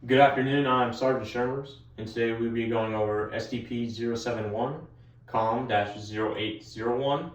Good afternoon, I'm Sergeant Schirmers, and today we'll be going over SDP-071, COM-0801,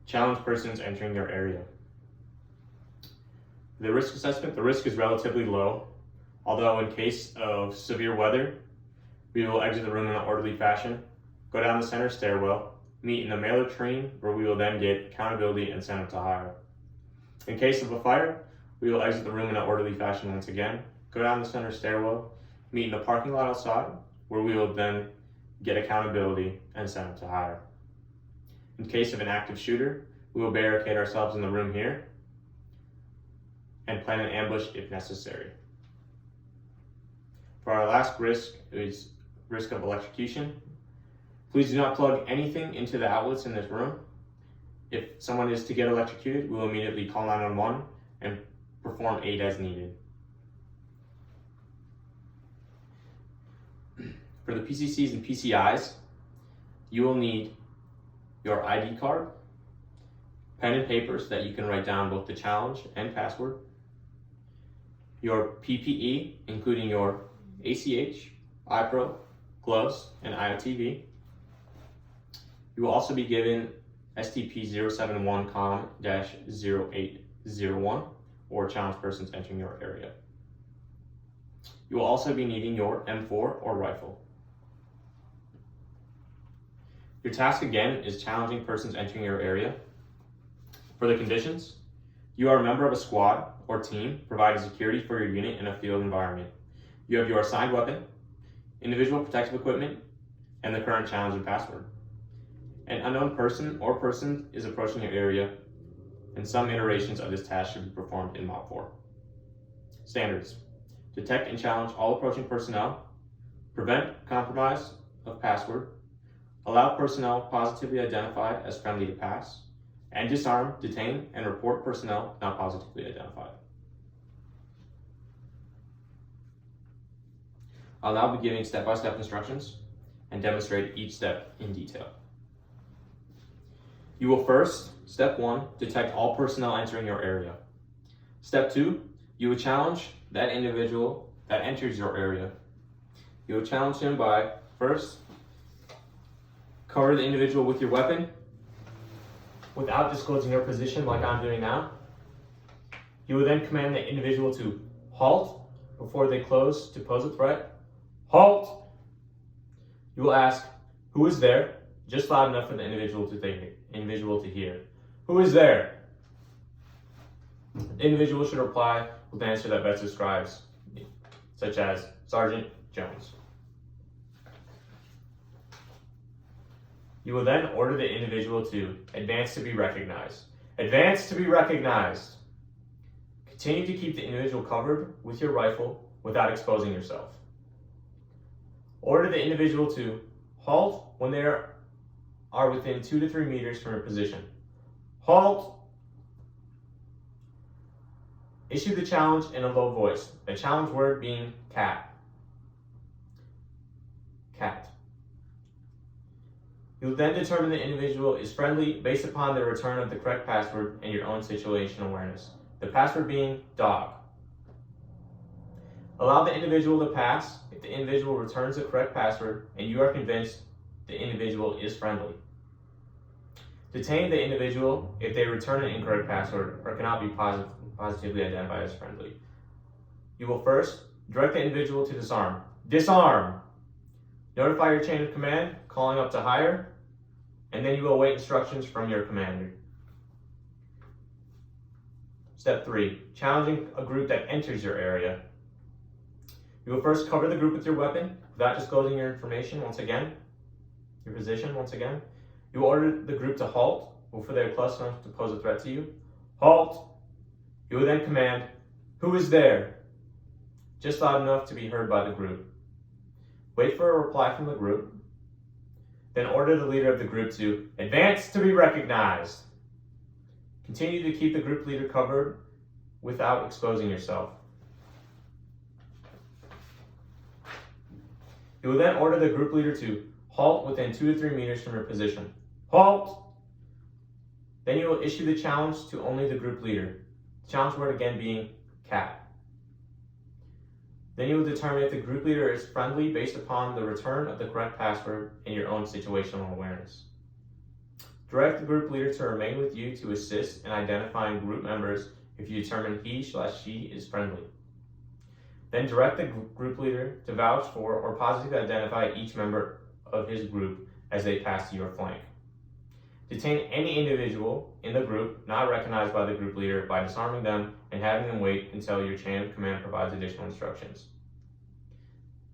challenge persons entering your area. The risk assessment, the risk is relatively low, although in case of severe weather, we will exit the room in an orderly fashion, go down the center stairwell, meet in the mail latrine, where we will then get accountability and sent up to hire. In case of a fire, we will exit the room in an orderly fashion once again, go down the center stairwell, meet in the parking lot outside, where we will then get accountability and sent up to hire. In case of an active shooter, we will barricade ourselves in the room here and plan an ambush if necessary. For our last risk is risk of electrocution. Please do not plug anything into the outlets in this room. If someone is to get electrocuted, we will immediately call 911 and perform aid as needed. For the PCCs and PCIs, you will need your ID card, pen and paper so that you can write down both the challenge and password, your PPE, including your ACH, iPro, gloves, and IOTV. You will also be given SDP-071 COM-0801, or challenge persons entering your area. You will also be needing your M4 or rifle. Your task again is challenging persons entering your area. For the conditions, you are a member of a squad or team providing security for your unit in a field environment. You have your assigned weapon, individual protective equipment, and the current challenge and password. An unknown person or persons is approaching your area, and some iterations of this task should be performed in Mod 4. Standards: detect and challenge all approaching personnel, prevent compromise of password, allow personnel positively identified as friendly to pass, and disarm, detain, and report personnel not positively identified. I'll now be giving step-by-step instructions and demonstrate each step in detail. You will first, step 1, detect all personnel entering your area. Step 2, you will challenge that individual that enters your area. You will challenge him by, first, cover the individual with your weapon without disclosing your position like I'm doing now. You will then command the individual to halt before they close to pose a threat. Halt! You will ask, who is there? Just loud enough for the individual to hear. Who is there? The individual should reply with an answer that best describes, such as Sergeant Jones. You will then order the individual to advance to be recognized. Advance to be recognized. Continue to keep the individual covered with your rifle without exposing yourself. Order the individual to halt when they are within 2 to 3 meters from your position. Halt! Issue the challenge in a low voice, the challenge word being cat. Cat. You'll then determine the individual is friendly based upon the return of the correct password and your own situational awareness. The password being dog. Allow the individual to pass if the individual returns the correct password and you are convinced the individual is friendly. Detain the individual if they return an incorrect password or cannot be positively identified as friendly. You will first direct the individual to disarm. Disarm! Notify your chain of command, calling up to hire, and then you will await instructions from your commander. Step 3, challenging a group that enters your area. You will first cover the group with your weapon without disclosing your information once again, your position once again. You will order the group to halt before they are close enough to pose a threat to you. Halt! You will then command, who is there? Just loud enough to be heard by the group. Wait for a reply from the group, then order the leader of the group to advance to be recognized. Continue to keep the group leader covered without exposing yourself. You will then order the group leader to halt within 2 to 3 meters from your position. Halt! Then you will issue the challenge to only the group leader. The challenge word again being cat. Then you will determine if the group leader is friendly based upon the return of the correct password and your own situational awareness. Direct the group leader to remain with you to assist in identifying group members if you determine he/she is friendly. Then direct the group leader to vouch for or positively identify each member of his group as they pass to your flank. Detain any individual in the group not recognized by the group leader by disarming them and having them wait until your chain of command provides additional instructions.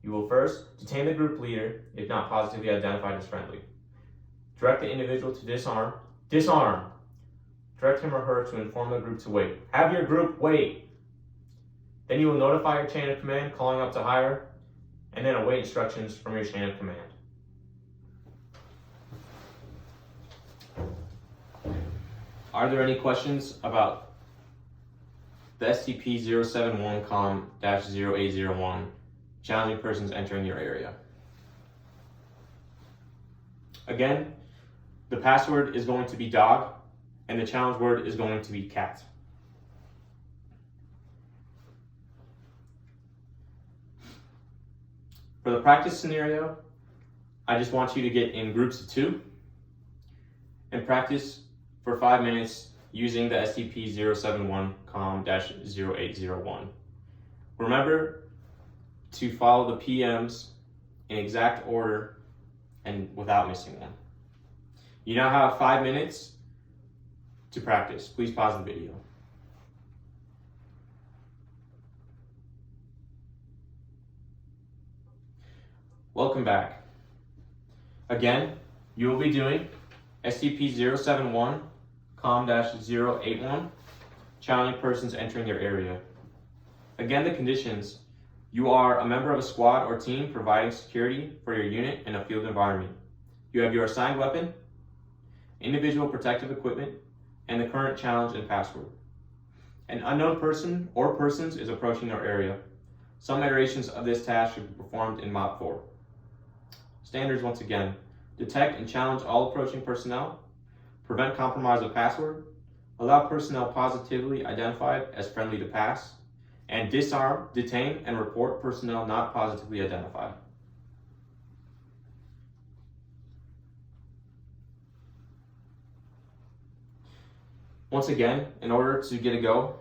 You will first detain the group leader if not positively identified as friendly. Direct the individual to disarm. Disarm! Direct him or her to inform the group to wait. Have your group wait! Then you will notify your chain of command, calling up to higher, and then await instructions from your chain of command. Are there any questions about the SCP-071-0801, challenging persons entering your area? Again, the password is going to be dog, and the challenge word is going to be cat. For the practice scenario, I just want you to get in groups of 2 and practice for 5 minutes using the SCP-071-0801. Remember to follow the PMs in exact order and without missing one. You now have 5 minutes to practice. Please pause the video. Welcome back. Again, you will be doing SCP-071-081, challenging persons entering your area. Again, the conditions: you are a member of a squad or team providing security for your unit in a field environment. You have your assigned weapon, individual protective equipment, and the current challenge and password. An unknown person or persons is approaching your area. Some iterations of this task should be performed in Mod 4. Standards once again: detect and challenge all approaching personnel, prevent compromise of password, allow personnel positively identified as friendly to pass, and disarm, detain, and report personnel not positively identified. Once again, in order to get a go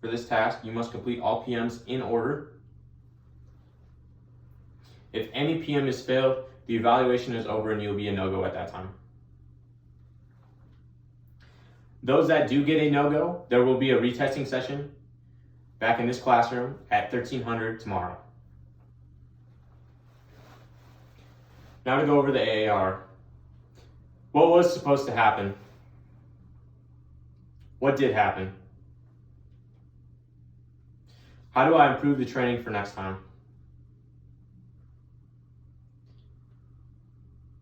for this task, you must complete all PMs in order. If any PM is failed, the evaluation is over and you'll be a no-go at that time. Those that do get a no-go, there will be a retesting session back in this classroom at 1300 tomorrow. Now to go over the AAR. What was supposed to happen? What did happen? How do I improve the training for next time?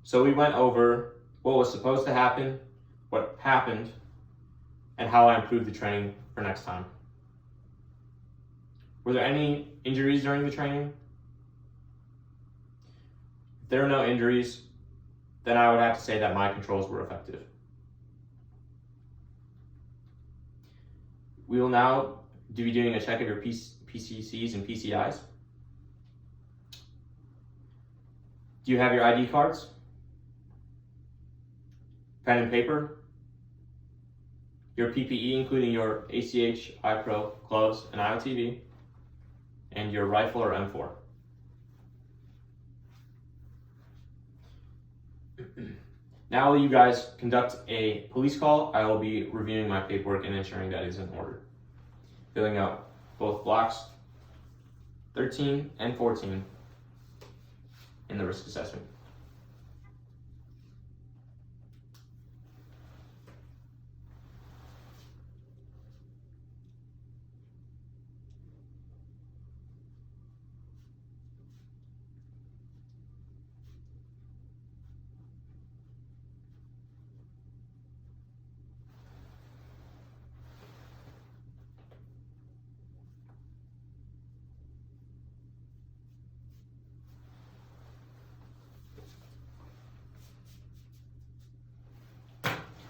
So we went over what was supposed to happen, what happened, and how I improved the training for next time. Were there any injuries during the training? If there are no injuries, then I would have to say that my controls were effective. We will now be doing a check of your PCCs and PCIs. Do you have your ID cards? Pen and paper? Your PPE, including your ACH, iPro, gloves, and IOTV, and your rifle or M4. Now you guys conduct a police call. I will be reviewing my paperwork and ensuring that it is in order. Filling out both blocks 13 and 14 in the risk assessment.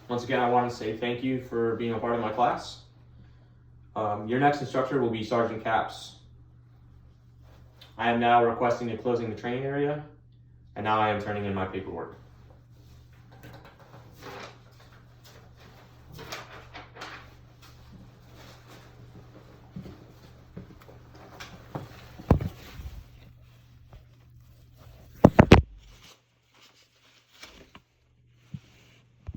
Once again, I want to say thank you for being a part of my class. Your next instructor will be Sergeant Capps I am now requesting the closing the training area, and now I am turning in my paperwork.